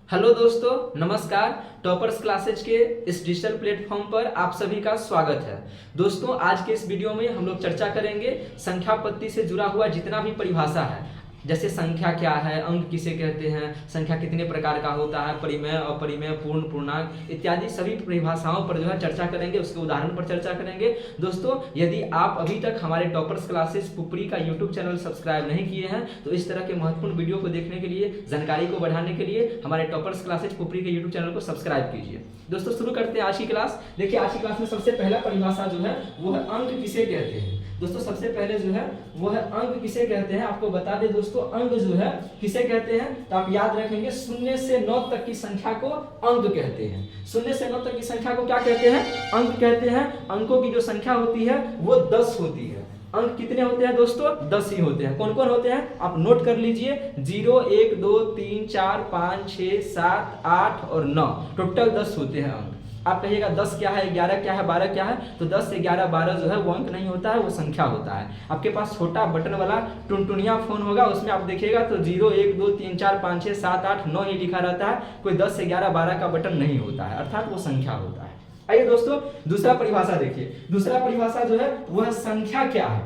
Hello दोस्तों, नमस्कार। Toppers classes के इस डिजिटल प्लेटफॉर्म पर आप सभी का स्वागत है। दोस्तों, आज के इस वीडियो में हम लोग चर्चा करेंगे संख्या पत्ती से जुड़ा हुआ जितना भी परिभाषा है, जैसे संख्या क्या है, अंक किसे कहते हैं, संख्या कितने प्रकार का होता है, परिमेय, अपरिमेय, पूर्ण, पूर्णांक इत्यादि सभी परिभाषाओं पर जो है चर्चा करेंगे, उसके उदाहरण पर चर्चा करेंगे। दोस्तों, यदि आप अभी तक हमारे टॉपर्स क्लासेस पुपरी का यूट्यूब चैनल सब्सक्राइब नहीं किए हैं तो इस तरह के महत्वपूर्ण वीडियो को देखने के लिए, जानकारी को बढ़ाने के लिए हमारे टॉपर्स क्लासेस पुपरी के यूट्यूब चैनल को सब्सक्राइब कीजिए। दोस्तों, शुरू करते हैं आज की क्लास। देखिए, आज की क्लास में सबसे पहला परिभाषा जो है वो है अंक किसे कहते हैं। दोस्तों, सबसे पहले जो है वो है अंक किसे कहते हैं। आपको बता दें दोस्तों, अंक जो है किसे कहते हैं, तो आप याद रखेंगे 0 से 9 तक की संख्या को अंक कहते हैं। 0 से 9 तक की संख्या को क्या कहते हैं, अंक कहते हैं। अंकों की जो संख्या होती है वो 10 होती है। अंक कितने होते हैं दोस्तों, 10 ही होते हैं। कौन कौन होते हैं आप नोट कर लीजिए, 0, 1, 2, 3, 4, 5, 6, 7, 8 और 9, टोटल 10 होते हैं अंक। आप कहिएगा 10 क्या है, 11 क्या है, 12 क्या है, तो 10 से 11 12 जो है वो अंक नहीं होता है, वो संख्या होता है। आपके पास छोटा बटन वाला टुनटुनिया फोन होगा, उसमें आप देखिएगा तो 0, 1, 2, 3, 4, 5, 6, 7, 8, 9 ही लिखा रहता है। कोई 10 से 11 12 का बटन नहीं होता है, अर्थात वो संख्या होता है। आइए दोस्तों, दूसरा परिभाषा देखिए। दूसरा परिभाषा जो है वह संख्या क्या है।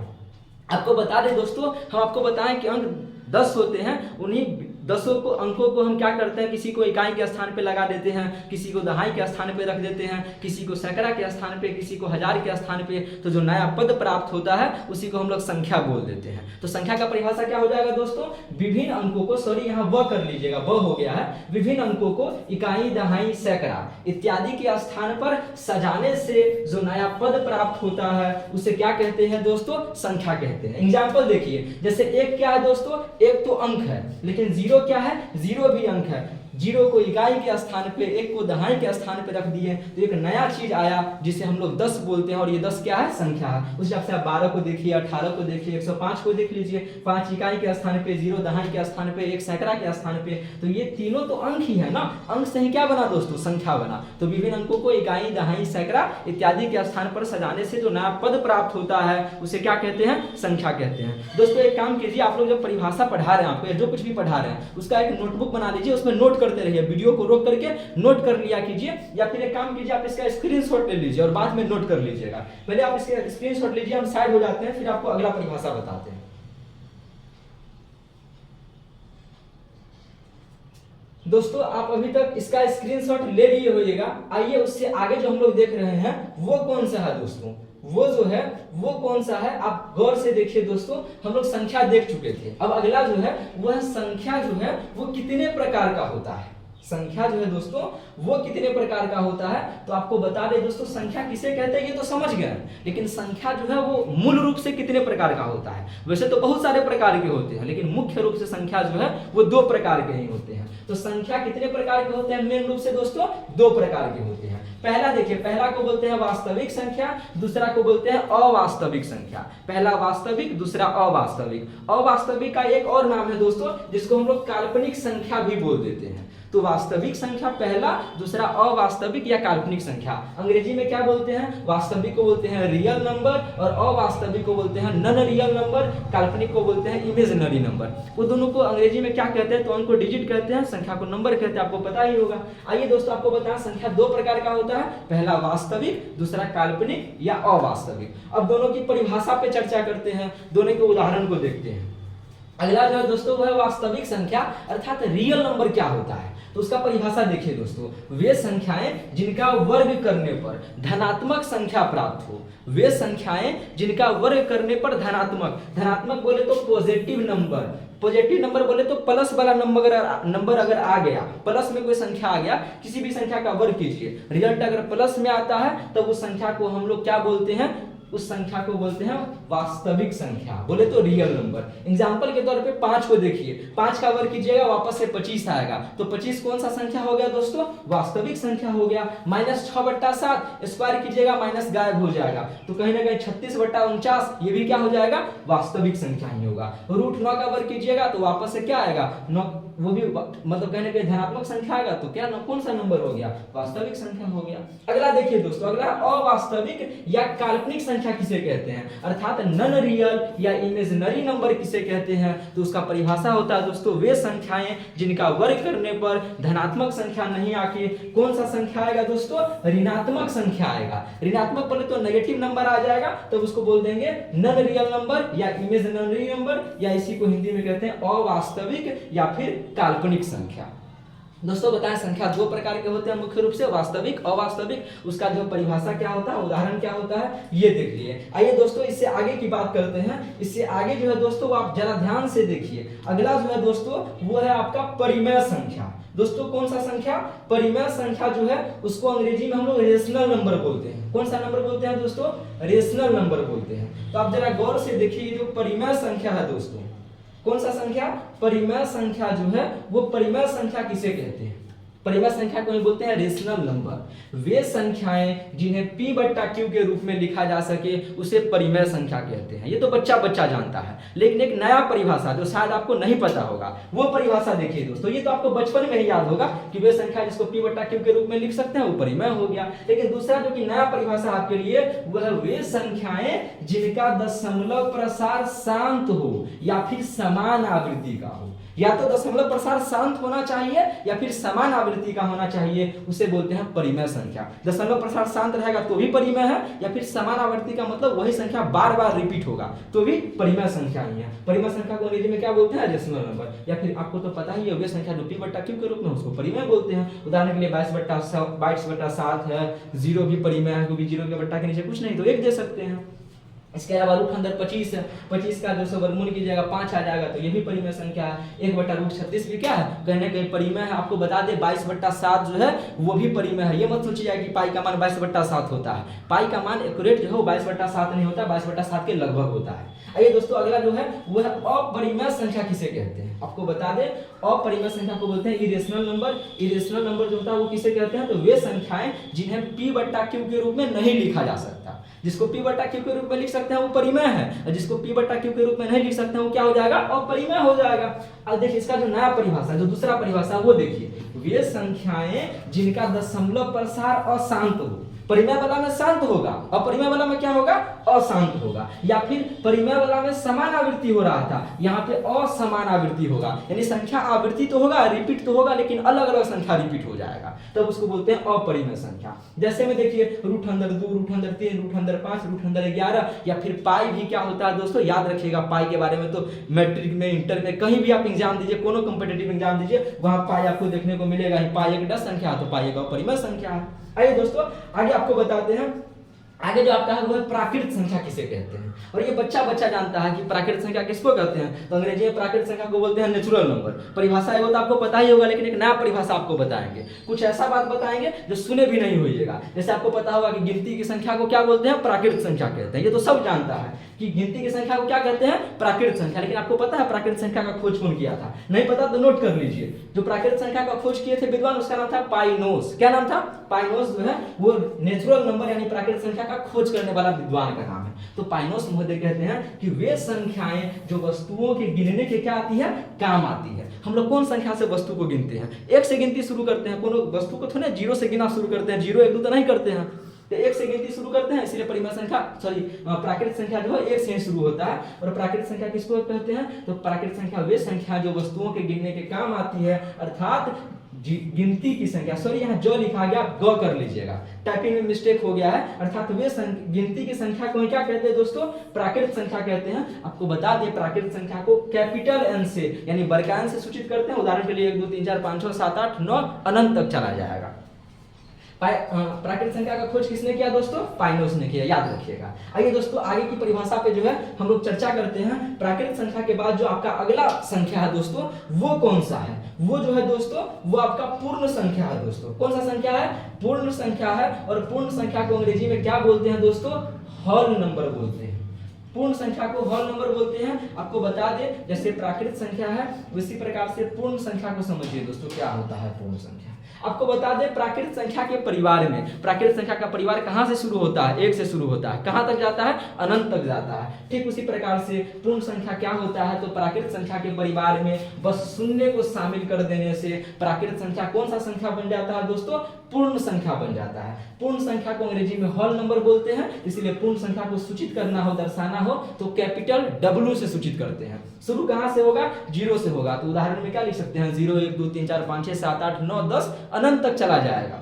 आपको बता दें दोस्तों, हम आपको बताएं कि अंक 10 होते हैं। उन्हीं 10 अंकों को हम क्या करते हैं, किसी को इकाई के स्थान पे लगा देते हैं, किसी को दहाई के स्थान पे रख देते हैं, किसी को सैकड़ा के स्थान पे, किसी को हजार के स्थान पे। तो जो नया पद प्राप्त होता है उसी को हम लोग संख्या बोल देते हैं। तो संख्या का परिभाषा क्या हो जाएगा दोस्तों, विभिन्न अंकों को, सॉरी यहाँ व कर लीजिएगा, व हो गया है, विभिन्न अंकों को इकाई, दहाई, सैकड़ा इत्यादि के स्थान पर सजाने से जो नया पद प्राप्त होता है उसे क्या कहते हैं दोस्तों, संख्या कहते हैं। एग्जाम्पल देखिए, जैसे 1 क्या है दोस्तों, 1 तो अंक है, लेकिन 0 क्या है, 0 भी अंक है। 0 को इकाई के स्थान पे, 1 को दहाई के स्थान पे रख दिए तो एक नया चीज आया जिसे हम लोग 10 बोलते हैं, और ये 10 क्या है, संख्या है। उस हिसाब से आप 12 को देखिए, 18 को देखिए, 105 को देख लीजिए। 5 इकाई के स्थान पे, 0 दहाई के स्थान पे, 1 सैकड़ा के स्थान पे, तो ये तीनों तो अंक ही है ना। अंक से ही क्या बना दोस्तों, संख्या बना। तो विभिन्न अंकों को इकाई, दहाई, सैकड़ा इत्यादि के स्थान पर सजाने से जो नया पद प्राप्त होता है उसे क्या कहते हैं, संख्या कहते हैं। दोस्तों, एक काम कीजिए, आप लोग जब परिभाषा पढ़ा रहे हैं, आपको जो कुछ भी पढ़ा रहे हैं उसका एक नोटबुक बना लीजिए, उसमें नोट करते रहिए, वीडियो को रोक करके नोट कर लिया कीजिए। या फिर एक काम कीजिए, आप इसका स्क्रीनशॉट ले लीजिए और बाद में नोट कर लीजिएगा। पहले आप इसका स्क्रीनशॉट लीजिए, हम साइड हो जाते हैं, फिर आपको अगला परिभाषा बताते हैं। दोस्तों, आप अभी तक इसका स्क्रीनशॉट ले लिए होइएगा। आइए, उससे आगे जो हम लोग देख रहे हैं वो कौन सा है दोस्तों, वो जो है वो कौन सा है, आप गौर से देखिए दोस्तों। हम लोग संख्या देख चुके थे, अब अगला जो है वह संख्या जो है वो कितने प्रकार का होता है। संख्या जो है दोस्तों वो कितने प्रकार का होता है, तो आपको बता दें दोस्तों, संख्या किसे कहते हैं ये तो समझ गए, लेकिन संख्या जो है वो मूल रूप से कितने प्रकार का होता है। वैसे तो बहुत सारे प्रकार के होते हैं, लेकिन मुख्य रूप से संख्या जो है वो 2 प्रकार के ही होते हैं। तो संख्या कितने प्रकार के होते हैं, मेन रूप से दोस्तों 2 प्रकार के होते हैं। पहला देखिए, पहला को बोलते हैं वास्तविक संख्या, दूसरा को बोलते हैं अवास्तविक संख्या। पहला वास्तविक, दूसरा अवास्तविक। अवास्तविक का एक और नाम है दोस्तों, जिसको हम लोग काल्पनिक संख्या भी बोल देते हैं। तो वास्तविक संख्या पहला, दूसरा अवास्तविक या काल्पनिक संख्या। अंग्रेजी में क्या बोलते हैं, वास्तविक को बोलते हैं रियल नंबर और अवास्तविक को बोलते हैं नॉन रियल नंबर, काल्पनिक को बोलते हैं इमेजिनरी नंबर। वो दोनों को अंग्रेजी में क्या कहते हैं, तो उनको डिजिट कहते हैं, संख्या को नंबर कहते हैं, आपको पता ही होगा। आइए दोस्तों, आपको बताएं संख्या 2 प्रकार का होता है, पहला वास्तविक, दूसरा काल्पनिक या अवास्तविक। अब दोनों की परिभाषा पे चर्चा करते हैं, दोनों के उदाहरण को देखते हैं। अगला जो है दोस्तों वो है वास्तविक संख्या, अर्थात रियल नंबर क्या होता है। तो उसका परिभाषा देखिए दोस्तों, वे संख्याएं जिनका वर्ग करने पर धनात्मक संख्या प्राप्त हो। वे संख्याएं जिनका वर्ग करने पर धनात्मक बोले तो पॉजिटिव नंबर, पॉजिटिव नंबर बोले तो प्लस वाला नंबर अगर आ गया, प्लस में कोई संख्या आ गया, किसी भी संख्या का वर्ग कीजिए, रिजल्ट अगर प्लस में आता है तो उस संख्या को हम लोग क्या बोलते हैं, उस संख्या को बोलते हैं वास्तविक संख्या, बोले तो रियल नंबर। एग्जांपल के तौर पे 5 को देखिए, 5 का वर्ग कीजिएगा वापस से 25 आएगा, तो 25 कौन सा संख्या हो गया दोस्तों, वास्तविक संख्या हो गया। -6/7 स्क्वायर कीजिएगा, माइनस गायब हो जाएगा, तो कहीं ना कहीं 36/49 ये भी क्या हो जाएगा, वास्तविक संख्या ही होगा। √9 का वर्ग कीजिएगा तो वापस से क्या आएगा, वो भी मतलब कहने के धनात्मक संख्या आएगा तो क्या कौन सा नंबर हो गया, वास्तविक संख्या हो गया। अगला देखिए दोस्तों, अगला अवास्तविक या काल्पनिक संख्या किसे कहते हैं, अर्थात नॉन रियल या इमेजिनरी नंबर किसे कहते हैं, तो उसका परिभाषा होता है दोस्तों वे संख्याएं जिनका वर्ग करने पर धनात्मक संख्या नहीं आके कौन सा संख्या आएगा दोस्तों, ऋणात्मक संख्या आएगा। ऋणात्मक बोले तो नेगेटिव नंबर आ जाएगा, तो उसको बोल देंगे नॉन रियल नंबर या इमेजिनरी नंबर, या इसी को हिंदी में कहते हैं अवास्तविक या फिर काल्पनिक संख्या। दोस्तों बताएं संख्या दो प्रकार के होते हैं मुख्य रूप से, वास्तविक अवास्तविक। उसका जो परिभाषा क्या होता है, उदाहरण क्या होता है, ये देख लिए। आइए दोस्तों इससे आगे की बात करते हैं। इससे आगे जो है दोस्तों आप जरा ध्यान से देखिए, अगला जो है दोस्तों वो है आपका परिमेय संख्या। दोस्तों कौन सा संख्या, परिमेय संख्या जो है उसको अंग्रेजी में हम लोग रेशनल नंबर बोलते हैं। कौन सा नंबर बोलते हैं दोस्तों, रेशनल नंबर बोलते हैं। तो आप जरा गौर से देखिए, जो परिमेय संख्या है दोस्तों, कौन सा संख्या, परिमेय संख्या जो है वो परिमेय संख्या किसे कहते हैं, परिमेय संख्या को बोलते हैं रेशनल नंबर। वे संख्याएं जिन्हें p बट्टा q के रूप में लिखा जा सके उसे परिमेय संख्या कहते हैं। ये तो बच्चा बच्चा जानता है, लेकिन एक नया परिभाषा जो शायद आपको नहीं पता होगा वो परिभाषा देखिए दोस्तों। ये तो आपको बचपन में ही याद होगा कि वे संख्या जिसको p बट्टा q के रूप में लिख सकते हैं वो परिमेय हो गया। लेकिन दूसरा जो कि नया परिभाषा आपके लिए वह वे संख्याएं जिनका दशमलव प्रसार शांत हो या फिर समान आवृत्ति का हो। या तो दशमलव प्रसार शांत होना चाहिए या फिर समान आवृत्ति का होना चाहिए, उसे बोलते हैं परिमेय संख्या। दशमलव प्रसार शांत रहेगा तो भी परिमेय है, या फिर समान आवृत्ति का मतलब वही संख्या बार बार रिपीट होगा तो भी परिमेय संख्या ही है। परिमेय संख्या को अंग्रेजी में क्या बोलते हैं, रेशनल नंबर। या फिर आपको तो पता ही है वे संख्या जो p बट्टा q के रूप में उसको परिमेय बोलते हैं। उदाहरण के लिए 22/7 है, 0 भी परिमेय है क्योंकि 0 के बट्टा के नीचे कुछ नहीं तो 1 दे सकते हैं। इसके अलावा रूट अंदर 25 है, 25 का 200 वर्गमूल कीजिएगा 5 आ जाएगा तो ये भी परिमेय संख्या है। 1/√36 भी क्या है, कहने के परिमेय है। आपको बता दे 22/7 जो है वो भी परिमेय है। ये मत सोचिए कि पाई का मान 22/7 होता है, पाई का मान एक्यूरेट जो है 22/7 नहीं होता, 22/7 के लगभग होता है। आइए दोस्तों अगला जो है वो है अपरिमेय संख्या किसे कहते हैं। आपको बता दें अपरिमेय संख्या को बोलते हैं इरेशनल नंबर। इरेशनल नंबर जो होता है वो किसे कहते हैं, तो वे संख्याएं जिन्हें p बट्टा q के रूप में नहीं लिखा जा सकता। जिसको p बट्टा q के रूप में लिख सकते हैं वो परिमेय है, और जिसको p बट्टा q के रूप में नहीं लिख सकते हैं वो क्या हो जाएगा, अपरिमेय हो जाएगा। अब देखिए इसका जो नया परिभाषा, जो दूसरा परिभाषा वो देखिए, वे संख्याएं जिनका दशमलव प्रसार अशांत हो। परिमेय वाला में शांत होगा, अपरिमेय वाला में क्या होगा, अशांत होगा। या फिर परिमेय वाला में समान आवृत्ति हो रहा था, यहाँ पे असमान आवृत्ति होगा। यानी संख्या आवृत्ति तो होगा, रिपीट तो होगा, लेकिन अलग अलग संख्या रिपीट हो जाएगा, तब उसको बोलते हैं अपरिमेय संख्या। जैसे में देखिए √2, √3, √5, √11, या फिर पाई भी क्या होता है दोस्तों, याद रखिएगा पाई के बारे में तो मैट्रिक में, इंटर में, कहीं भी आप एग्जाम दीजिए, कोनो कॉम्पिटिटिव एग्जाम दीजिए, वहां पाई आपको देखने को मिलेगा ही। पाई एक संख्या तो पाई एक अपरिमेय संख्या है। आइए दोस्तों आगे आपको बताते हैं, आगे जो आपका है वो है प्राकृत संख्या किसे कहते हैं। और ये बच्चा बच्चा जानता है कि प्राकृत संख्या किसको कहते हैं, तो अंग्रेजी में प्राकृत संख्या को बोलते हैं नेचुरल नंबर। परिभाषा है वो तो आपको पता ही होगा, लेकिन एक नया परिभाषा आपको बताएंगे, कुछ ऐसा बात बताएंगे जो सुने भी नहीं होइएगा। जैसे आपको पता होगा कि गिनती की संख्या को क्या बोलते हैं, प्राकृत संख्या कहते हैं। ये तो सब जानता है कि गिनती की संख्या को क्या कहते हैं, प्राकृत संख्या। लेकिन आपको पता है प्राकृत संख्या का खोज कौन किया था, नहीं पता तो नोट कर लीजिए। जो प्राकृत संख्या का खोज किए थे विद्वान, उसका नाम था पाइनोस। क्या नाम था, पाइनोस जो है वो नेचुरल नंबर यानी प्राकृत संख्या का खोज करने वाला विद्वान का नाम है। तो पाइनोस महोदय कहते हैं कि वे संख्याएं जो वस्तुओं के गिनने के क्या आती है, काम आती है। हम लोग कौन संख्या से वस्तु को गिनते हैं, 1 से गिनती शुरू करते हैं। कोनो वस्तु को थोड़े 0 से गिना शुरू करते हैं, 0 1 2 तो नहीं करते हैं, तो 1 से गिनती शुरू करते हैं। इसलिए परिमेय संख्या प्राकृत संख्या जो है 1 से ही शुरू होता है। और प्राकृत संख्या किसको कहते हैं, तो प्राकृत संख्या वे संख्या जो वस्तुओं के गिनने के काम आती है, अर्थात गिनती की संख्या, सॉरी यहाँ जो लिखा गया ग कर लीजिएगा, टाइपिंग में मिस्टेक हो गया है। अर्थात वे गिनती की संख्या को क्या कहते हैं दोस्तों, प्राकृत संख्या कहते हैं। आपको बता दें प्राकृत संख्या को कैपिटल एन से यानी बड़का एन से सूचित करते हैं। उदाहरण के लिए 1 2 3 4 5 6 7 8 9 अनंत तक चला जाएगा। प्राकृत संख्या का खोज किसने किया दोस्तों, पाइनोस ने किया, याद रखिएगा। आइए दोस्तों आगे की परिभाषा पे जो है हम लोग चर्चा करते हैं। प्राकृत संख्या के बाद जो आपका अगला संख्या है दोस्तों वो कौन सा है, वो जो है दोस्तों वो आपका पूर्ण संख्या है। दोस्तों कौन सा संख्या है, पूर्ण संख्या है। और पूर्ण संख्या को अंग्रेजी में क्या बोलते हैं दोस्तों, होल नंबर बोलते हैं। पूर्ण संख्या को होल नंबर बोलते हैं। आपको बता दें जैसे प्राकृत संख्या है उसी प्रकार से पूर्ण संख्या को समझिए दोस्तों क्या होता है पूर्ण संख्या। आपको बता दें प्राकृत संख्या के परिवार में, प्राकृत संख्या का परिवार कहां से शुरू होता है? 1 से शुरू होता है। कहां तक जाता है? अनंत तक जाता है। ठीक उसी प्रकार से पूर्ण संख्या क्या होता है? तो प्राकृत संख्या के परिवार में बस शून्य को शामिल कर देने से प्राकृत संख्या कौन सा संख्या बन जाता है दोस्तों? पूर्ण संख्या बन जाता है। पूर्ण संख्या को अंग्रेजी में होल नंबर बोलते हैं। इसलिए पूर्ण संख्या को सूचित करना हो, दर्शाना हो तो कैपिटल W से सूचित करते हैं। शुरू कहां से होगा? 0 से होगा। तो उदाहरण में क्या लिख सकते हैं? 0 1 2 3 4 5 6 7 8 9 10 अनंत तक चला जाएगा।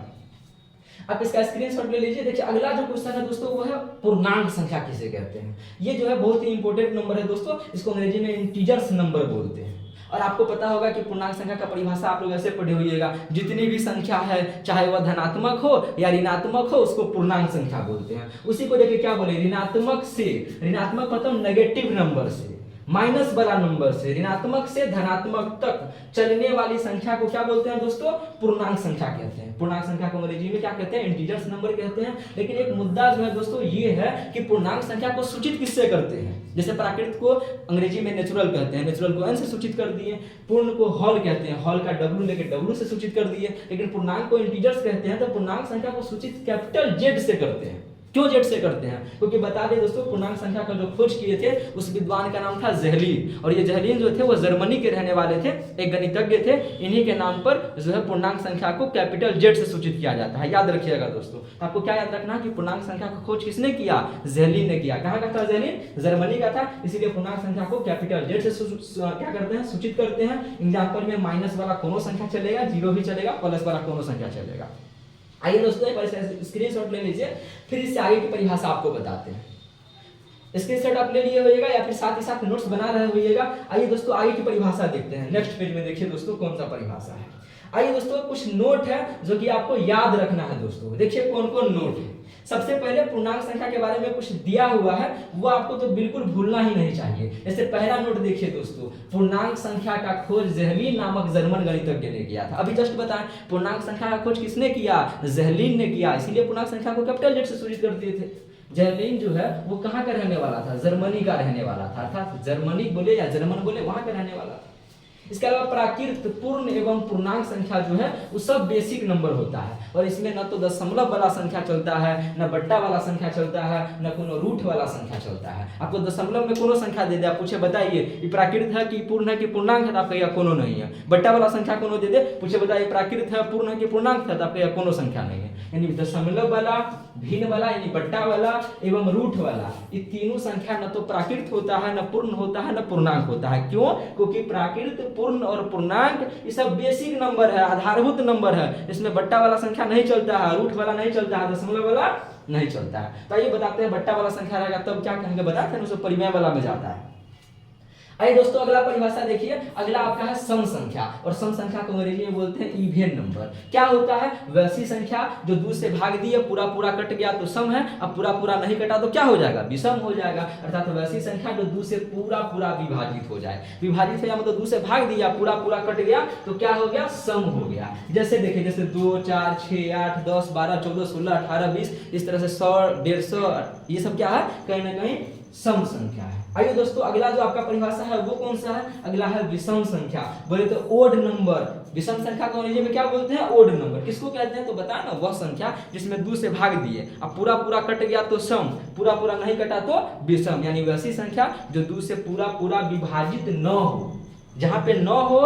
आप इसका स्क्रीनशॉट ले लीजिए। देखिए अगला जो क्वेश्चन है दोस्तों वो है पूर्णांक संख्या किसे कहते हैं। ये जो है बहुत ही इंपॉर्टेंट नंबर है दोस्तों। इसको अंग्रेजी में इंटीजर्स नंबर बोलते हैं। और आपको पता होगा कि पूर्णांक संख्या का परिभाषा आप लोग ऐसे पढ़े होइएगा, जितनी भी संख्या है चाहे वह धनात्मक हो या ऋणात्मक हो उसको पूर्णांक संख्या बोलते हैं। उसी को देखिए क्या बोले, ऋणात्मक से, ऋणात्मक मतलब नेगेटिव नंबर से, माइनस वाला नंबर से, ऋणात्मक से धनात्मक तक चलने वाली संख्या को क्या बोलते हैं दोस्तों? पूर्णांक संख्या कहते हैं। पूर्णांक संख्या को अंग्रेजी में क्या कहते हैं? इंटीजर्स नंबर कहते हैं। लेकिन एक मुद्दा जो है दोस्तों ये है कि पूर्णांक संख्या को सूचित किससे करते हैं? जैसे प्राकृत को अंग्रेजी में नेचुरल कहते हैं, नेचुरल को n से सूचित कर दिए। पूर्ण को होल कहते हैं, होल का W लेके W से सूचित कर दिए। लेकिन पूर्णांक को इंटीजर्स कहते हैं तो पूर्णांक संख्या को सूचित कैपिटल Z से करते हैं। क्यों जेड से करते हैं? क्योंकि बता दें दोस्तों पूर्णांक संख्या का जो खोज किए थे उस विद्वान का नाम था ज़ेहलीन। और ये ज़ेहलीन जो थे वो जर्मनी के रहने वाले थे, एक गणितज्ञ थे। इन्हीं के नाम पर जो है पूर्णांक संख्या को कैपिटल जेड से सूचित किया जाता है। याद रखिएगा दोस्तों। आपको क्या याद रखना कि पूर्णांक संख्या का खोज किसने किया? ज़ेहलीन ने किया। कहाँ का था ज़ेहलीन? जर्मनी का था। इसीलिए पूर्णांक संख्या को कैपिटल जेड से क्या करते हैं? सूचित करते हैं। एग्जाम्पल में माइनस वाला कोनो संख्या चलेगा, 0 भी चलेगा, प्लस वाला कोनो संख्या चलेगा। आइए दोस्तों एक बार स्क्रीनशॉट ले लीजिए, फिर इससे आगे की परिभाषा आपको बताते हैं। स्क्रीनशॉट आप ले लिए होइएगा या फिर साथ ही साथ नोट्स बना रहे होइएगा। आइए दोस्तों आगे की परिभाषा देखते हैं। नेक्स्ट पेज में देखिए दोस्तों कौन सा परिभाषा है। आइए दोस्तों कुछ नोट है जो कि आपको याद रखना है दोस्तों। देखिए कौन कौन नोट है। सबसे पहले पूर्णांक संख्या के बारे में कुछ दिया हुआ है वो आपको तो बिल्कुल भूलना ही नहीं चाहिए। जैसे पहला नोट देखिए दोस्तों, पूर्णांक संख्या का खोज ज़ेहलीन नामक जर्मन गणितज्ञ ने किया था। अभी जस्ट बताएं पूर्णांक संख्या का खोज किसने किया? ज़ेहलीन ने किया। इसीलिए पूर्णांक संख्या को कैपिटल जेड से सूचित कर दिए थे। ज़ेहलीन जो है वो कहाँ का रहने वाला था? जर्मनी का रहने वाला था, अर्थात जर्मनी बोले या जर्मन बोले वहां का रहने वाला था। इसके अलावा प्राकृत पूर्ण एवं पूर्णांक संख्या जो है वो सब बेसिक नंबर होता है और इसमें न तो दशमलव वाला संख्या चलता है, न बट्टा वाला संख्या चलता है, न कोनो रूट वाला संख्या चलता है। आपको दशमलव में कोनो संख्या दे दे, आप पूछे बताइए ये प्राकृत है कि पूर्ण है कि पूर्णांक है, तो आप कहिएगा कोनो नहीं है। बट्टा वाला संख्या कोनो दे दे, पूछे बताइए प्राकृत है, पूर्ण है कि पूर्णांक है, तो आप कहिएगा कोनो संख्या नहीं है। यानी दशमलव वाला, भिन्न वाला यानी बट्टा वाला एवं रूट वाला, ये तीनों संख्या न तो प्राकृत होता है, न पूर्ण होता है, न पूर्णांक होता है। क्यों? क्योंकि प्राकृत, पूर्ण और पूर्णांक ये सब बेसिक नंबर है, आधारभूत नंबर है। इसमें बट्टा वाला संख्या नहीं चलता है, रूट वाला नहीं चलता है, दशमलव वाला नहीं चलता है। तो ये बताते हैं बट्टा वाला संख्या रहेगा तब क्या कहेंगे, बताते हैं उसको परिमेय वाला में जाता है। आइए दोस्तों अगला परिभाषा देखिए। अगला आपका है सम संख्या, और सम संख्या को अंग्रेजी में बोलते हैं इवन नंबर। क्या होता है? वैसी संख्या जो 2 से भाग दी है, पूरा पूरा कट गया तो सम है, अब पूरा पूरा नहीं कटा तो क्या हो जाएगा? विषम हो जाएगा। अर्थात वैसी संख्या जो 2 से पूरा पूरा विभाजित हो जाए। विभाजित है मतलब 2 से भाग दिया, पूरा पूरा कट गया तो क्या हो गया? सम हो गया। जैसे देखिए जैसे 2 4 6 8 10 12 14 16 18 20 इस तरह से 100 150 ये सब क्या है? कहीं ना कहीं सम संख्या है। आइए दोस्तों अगला जो आपका परिभाषा है वो कौन सा है? अगला है विषम संख्या, बोले तो ओड नंबर। विषम संख्या को अंग्रेजी में क्या बोलते हैं? Odd number. किसको कहते हैं? तो बता ना, वह संख्या जिसमें 2 से भाग दिए, अब पूरा पूरा कट गया तो सम, पूरा पूरा नहीं कटा तो विषम। यानी वैसी संख्या जो 2 से पूरा पूरा विभाजित न हो। जहां पे न हो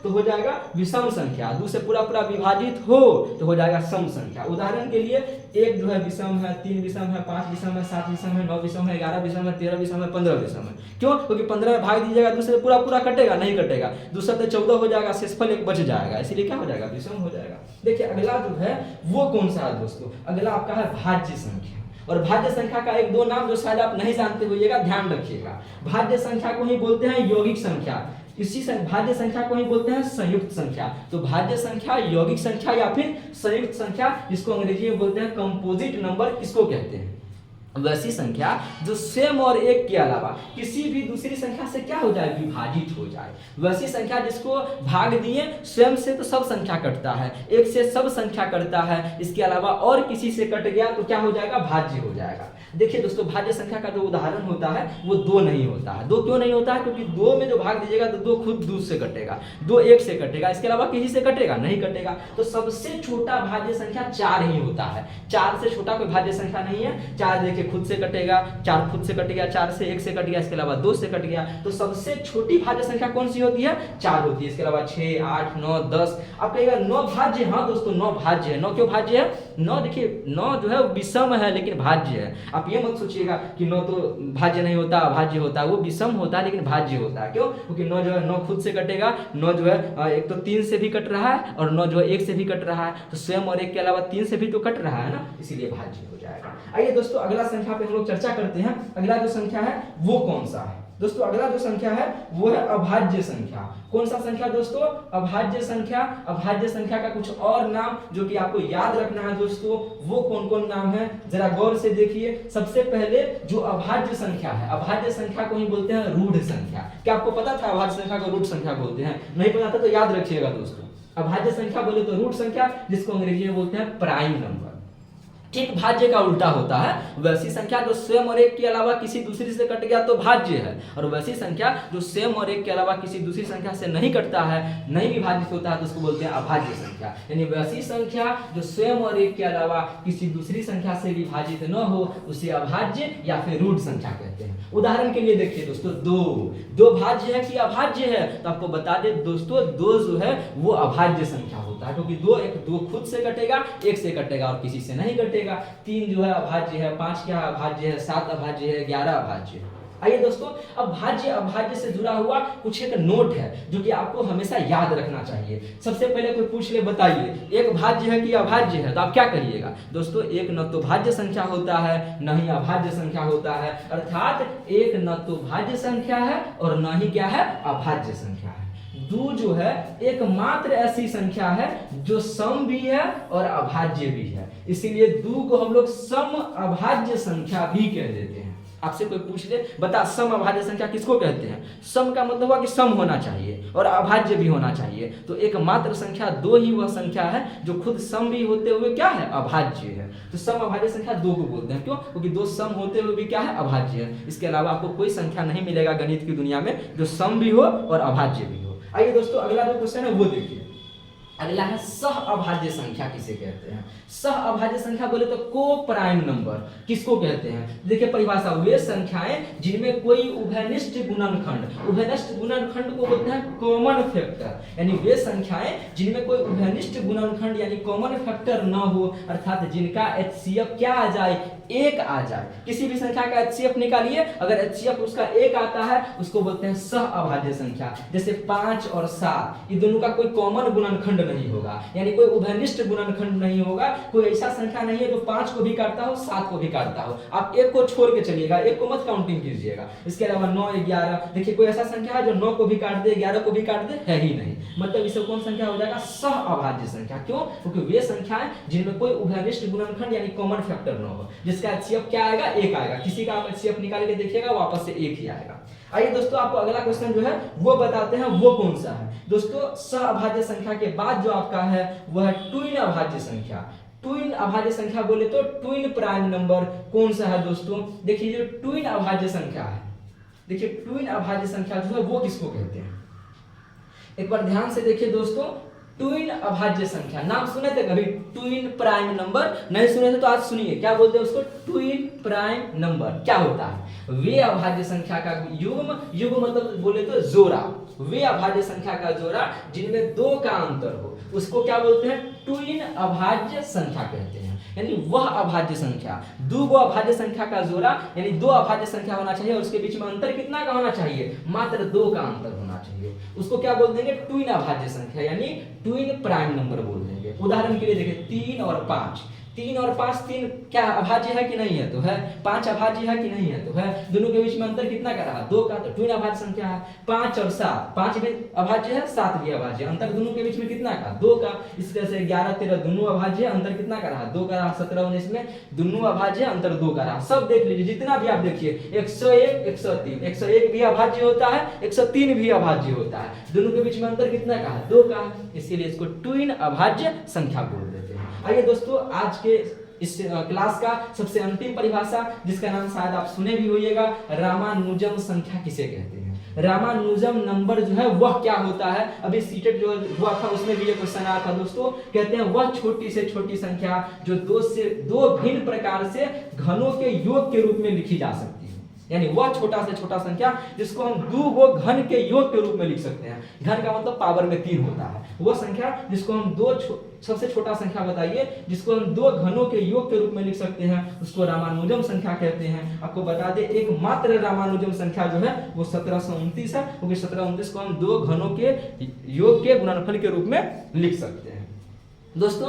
तो हो जाएगा विषम संख्या, 2 से पूरा पूरा विभाजित हो तो हो जाएगा सम संख्या। उदाहरण के लिए 1 जो है विषम है, 3 विषम है, 5 विषम है, 7 विषम है, 9 विषम है, 11 विषम है, 13 विषम है, 15 विषम है। क्यों? क्योंकि 15 में भाग दीजिएगा, दूसरे पूरा पूरा कटेगा नहीं कटेगा, दूसरा से 14 हो जाएगा, शेषफल 1 बच जाएगा, इसीलिए क्या हो जाएगा? विषम हो जाएगा। देखिए अगला जो है वो कौन सा है दोस्तों? अगला आपका है भाज्य संख्या। और भाज्य संख्या का 1-2 नाम जो शायद आप नहीं जानते होइएगा, ध्यान रखिएगा। भाज्य संख्या को ही बोलते हैं यौगिक संख्या, इसी भाज्य संख्या को ही बोलते हैं संयुक्त संख्या। तो भाज्य संख्या, यौगिक संख्या या फिर संयुक्त संख्या, जिसको अंग्रेजी में बोलते हैं कंपोजिट नंबर, इसको कहते हैं। वैसी संख्या जो स्वयं और एक के अलावा किसी भी दूसरी संख्या से क्या हो जाए, विभाजित हो जाए। वैसी संख्या जिसको भाग दिए, स्वयं से तो सब संख्या कटता है, एक से सब संख्या कटता है, इसके अलावा और किसी से कट गया तो क्या हो जाएगा, भाज्य हो जाएगा। देखिए दोस्तों, भाज्य संख्या का जो उदाहरण होता है वो 2 नहीं होता है। 2 क्यों नहीं होता है, क्योंकि 2 में जो भाग दीजिएगा तो 2 खुद 2 से कटेगा, 2 1 से कटेगा, इसके अलावा किसी से कटेगा नहीं कटेगा। तो सबसे छोटा भाज्य संख्या 4 ही होता है, 4 से छोटा कोई भाज्य संख्या नहीं है। 4 देखिए खुद से कटेगा, 4 खुद से कट गया, 4 से 1 से कट गया, इसके अलावा 2 से कट गया। तो सबसे छोटी भाज्य संख्या कौन सी होती है, 4 होती है। इसके अलावा 6, 8, 9, 10। आप कहेगा 9 भाज्य, हाँ दोस्तों 9 भाज्य है। 9 क्यों भाज्य है, 9 देखिए 9 जो है विषम है लेकिन भाज्य है। आप ये मत सोचिएगा कि 9 तो भाज्य नहीं होता, अभाज्य होता है, वो विषम होता है लेकिन भाज्य होता है। क्यों, क्योंकि 9 जो है 9 खुद से कटेगा, 9 जो है एक तो 3 से भी कट रहा है और 9 जो है 1 से भी कट रहा है, तो स्वयं और 1 के अलावा 3 से भी तो कट रहा है ना, इसीलिए भाज्य हो जाएगा। आइए दोस्तों अगला संख्या पे हम लोग चर्चा करते हैं। अगला जो संख्या है वो कौन सा है दोस्तों, अगला जो संख्या है वो है अभाज्य संख्या। कौन सा संख्या दोस्तों, अभाज्य संख्या। अभाज्य संख्या का कुछ और नाम जो कि आपको याद रखना है दोस्तों, वो कौन कौन नाम है जरा गौर से देखिए। सबसे पहले जो अभाज्य संख्या है, अभाज्य संख्या को ही बोलते हैं रूढ़ संख्या। क्या आपको पता था अभाज्य संख्या को रूढ़ संख्या बोलते हैं? नहीं पता था तो याद रखिएगा दोस्तों, अभाज्य संख्या बोले तो रूढ़ संख्या, जिसको अंग्रेजी में बोलते हैं प्राइम नंबर। ठीक भाज्य का उल्टा होता है, वैसी संख्या जो स्वयं और 1 के अलावा किसी दूसरी से कट गया तो भाज्य है, और वैसी संख्या जो स्वयं और 1 के अलावा किसी दूसरी संख्या से नहीं कटता है, नहीं विभाजित होता है, तो उसको बोलते हैं अभाज्य संख्या। यानी वैसी संख्या जो स्वयं और 1 के अलावा किसी दूसरी संख्या से विभाजित न हो, उसे अभाज्य या फिर रूढ़ संख्या कहते हैं। उदाहरण के लिए देखिए दोस्तों, 2 भाज्य है कि अभाज्य है, तो आपको बता दे दोस्तों 2 जो है वो अभाज्य संख्या होता है, क्योंकि 2 खुद से कटेगा, 1 से कटेगा और किसी से नहीं कटेगा। 3 जो है अभाज्य है, 5 क्या अभाज्य है, 7 अभाज्य है, 11 अभाज्य है। आइए दोस्तों, अब भाज्य अभाज्य से जुड़ा हुआ कुछ एक नोट है जो कि आपको हमेशा याद रखना चाहिए। सबसे पहले कोई पूछ ले, बताइए एक भाज्य है कि अभाज्य है, तो आप क्या करिएगा दोस्तों, एक न तो भाज्य संख्या होता है न ही अभाज्य संख्या होता है, अर्थात एक न तो भाज्य संख्या है और न ही क्या है, अभाज्य संख्या है। 2 जो है एकमात्र ऐसी संख्या है जो सम भी है और अभाज्य भी है, इसीलिए 2 को हम लोग सम अभाज्य संख्या भी कह देते हैं। आपसे कोई पूछ ले, बता सम अभाज्य संख्या किसको कहते हैं? सम का मतलब हुआ कि सम होना चाहिए और अभाज्य भी होना चाहिए, तो एकमात्र संख्या 2 ही वह संख्या है जो खुद सम भी होते हुए क्या है, अभाज्य है। तो सम अभाज्य संख्या 2 को बोलते हैं। क्यों, क्योंकि 2 सम होते हुए भी क्या है, अभाज्य है। इसके अलावा आपको कोई संख्या नहीं मिलेगा गणित की दुनिया में जो सम भी हो और अभाज्य भी हो। आइए दोस्तों अगला जो क्वेश्चन है वो देखिए। अगला है सह अभाज्य संख्या किसे कहते हैं? सह अभाज्य संख्या बोले तो को प्राइम नंबर किसको कहते हैं? देखिए परिभाषा, वे संख्याएं जिनमें कोई उभयनिष्ठ गुणनखंड, उभयनिष्ठ गुणनखंड को बोलते हैं कॉमन फैक्टर, यानी वे संख्याएं जिनमें कोई उभयनिष्ठ गुणनखंड यानी कॉमन फैक्टर न हो, अर्थात जिनका HCF क्या आ जाए, 1 आ जाए। किसी भी संख्या का HCF निकालिए, अगर HCF उसका 1 आता है उसको बोलते हैं सह अभाज्य संख्या। जैसे 5 और 7 ये दोनों का कोई कॉमन गुणनखंड नहीं होगा, यानी कोई उभयनिष्ठ गुणनखंड नहीं होगा। कोई ऐसा संख्या नहीं है जो 5 को भी काटता हो 7 को भी काटता हो। आप 1 को छोड़ के चलिएगा, 1 को मत काउंटिंग कीजिएगा। इसके अलावा 9, 11, देखिए कोई ऐसा संख्या है जो 9 को भी काट दे 11 को भी काट दे, है ही नहीं। मतलब इसे कौन संख्या हो जाएगा, सह अभाज्य संख्या। क्यों, क्योंकि वे संख्याएं जिनमें कोई उभयनिष्ठ गुणनखंड यानी कॉमन फैक्टर न हो, जिसका HCF क्या आएगा, 1 आएगा। किसी का आप HCF निकाल के देखिएगा वापस से 1 ही आएगा। आइए दोस्तों आपको अगला क्वेश्चन जो है वो बताते हैं, वो कौन सा है दोस्तों। सह अभाज्य संख्या के बाद जो आपका है वह है ट्विन अभाज्य संख्या। ट्विन अभाज्य संख्या बोले तो ट्विन प्राइम नंबर कौन सा है दोस्तों? देखिए जो ट्विन अभाज्य संख्या है, देखिए ट्विन अभाज्य संख्या जो है वो किसको कहते हैं? एक बार ध्यान से देखिए दोस्तों, ट्विन अभाज्य संख्या नाम सुने थे कभी? ट्विन प्राइम नंबर नहीं सुने थे तो आज सुनिए, क्या बोलते हैं उसको, ट्विन प्राइम नंबर। क्या होता है? वे अभाज्य संख्या का युग्म, युग्म मतलब बोले तो जोड़ा, वे अभाज्य संख्या का जोड़ा जिनमें 2 का अंतर हो, उसको क्या बोलते हैं, ट्विन अभाज्य संख्या कहते हैं। यानी वह अभाज्य संख्या, 2 अभाज्य संख्या का जोड़ा, यानी 2 अभाज्य संख्या होना चाहिए और उसके बीच में अंतर कितना का होना चाहिए, मात्र 2 का अंतर होना चाहिए, उसको क्या बोल देंगे, ट्विन अभाज्य संख्या यानी ट्विन प्राइम नंबर बोल देंगे। उदाहरण के लिए देखिए 3 और 5, 3 और 5 3 क्या अभाज्य है कि नहीं है? तो है। 5 अभाज्य है कि नहीं है? तो है। दोनों के बीच में अंतर कितना का रहा? 2 का। तो ट्विन अभाज्य संख्या है। 5 और 7, 5 भी अभाज्य है, 7 भी अभाज्य। अंतर दोनों के बीच में कितना का? 2 का। इस तरह से 11 13 दोनों अभाज्य, अंतर कितना का रहा? 2 का रहा। 17 19 में दोनों अभाज्य, अंतर 2 का रहा। सब देख लीजिए, जितना भी आप देखिए, 101 103, 101 भी अभाज्य होता है, 103 भी अभाज्य होता है। दोनों के बीच में अंतर कितना का है? 2 का। इसीलिए इसको ट्विन अभाज्य संख्या बोल देते हैं। आइए दोस्तों, आज के इस क्लास का सबसे अंतिम परिभाषा, जिसका नाम शायद आप सुने भी होइएगा, रामानुजम संख्या किसे कहते हैं? रामानुजम नंबर जो है वह क्या होता है? अभी सीटेट जो हुआ था उसमें भी ये क्वेश्चन आया था दोस्तों। कहते हैं वह छोटी से छोटी संख्या जो दो भिन्न प्रकार से घनों के योग के रूप में लिखी जा सकती है। यानी वह छोटा से छोटा संख्या जिसको हम दो घन के योग के रूप में लिख सकते हैं। घन का मतलब पावर में 3 होता है। वह संख्या जिसको हम सबसे छोटा संख्या बताइए जिसको हम 2 घनों के योग के रूप में लिख सकते हैं, उसको रामानुजम संख्या कहते हैं। आपको बता दें, एकमात्र रामानुजम संख्या जो है वो 1729 है, क्योंकि 1729 को हम 2 घनों के योग के गुणनफल के रूप में लिख सकते हैं। दोस्तों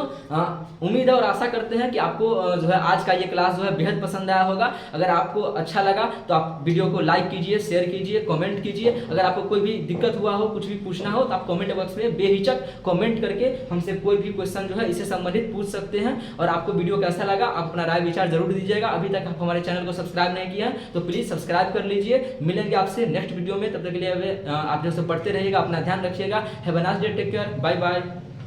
उम्मीद है और आशा करते हैं कि आपको जो है आज का ये क्लास जो है बेहद पसंद आया होगा। अगर आपको अच्छा लगा तो आप वीडियो को लाइक कीजिए, शेयर कीजिए, कमेंट कीजिए। अगर आपको कोई भी दिक्कत हुआ हो, कुछ भी पूछना हो, तो आप कमेंट बॉक्स में बेहिचक कमेंट करके हमसे कोई भी क्वेश्चन जो है इससे संबंधित पूछ सकते हैं। और आपको वीडियो कैसा लगा आप अपना राय विचार जरूर दीजिएगा। अभी तक आप हमारे चैनल को सब्सक्राइब नहीं किया है तो प्लीज सब्सक्राइब कर लीजिए। मिलेंगे आपसे नेक्स्ट वीडियो में, तब तक के लिए आप जो पढ़ते रहिएगा, अपना ध्यान रखिएगा। Have a nice day, take care, bye bye.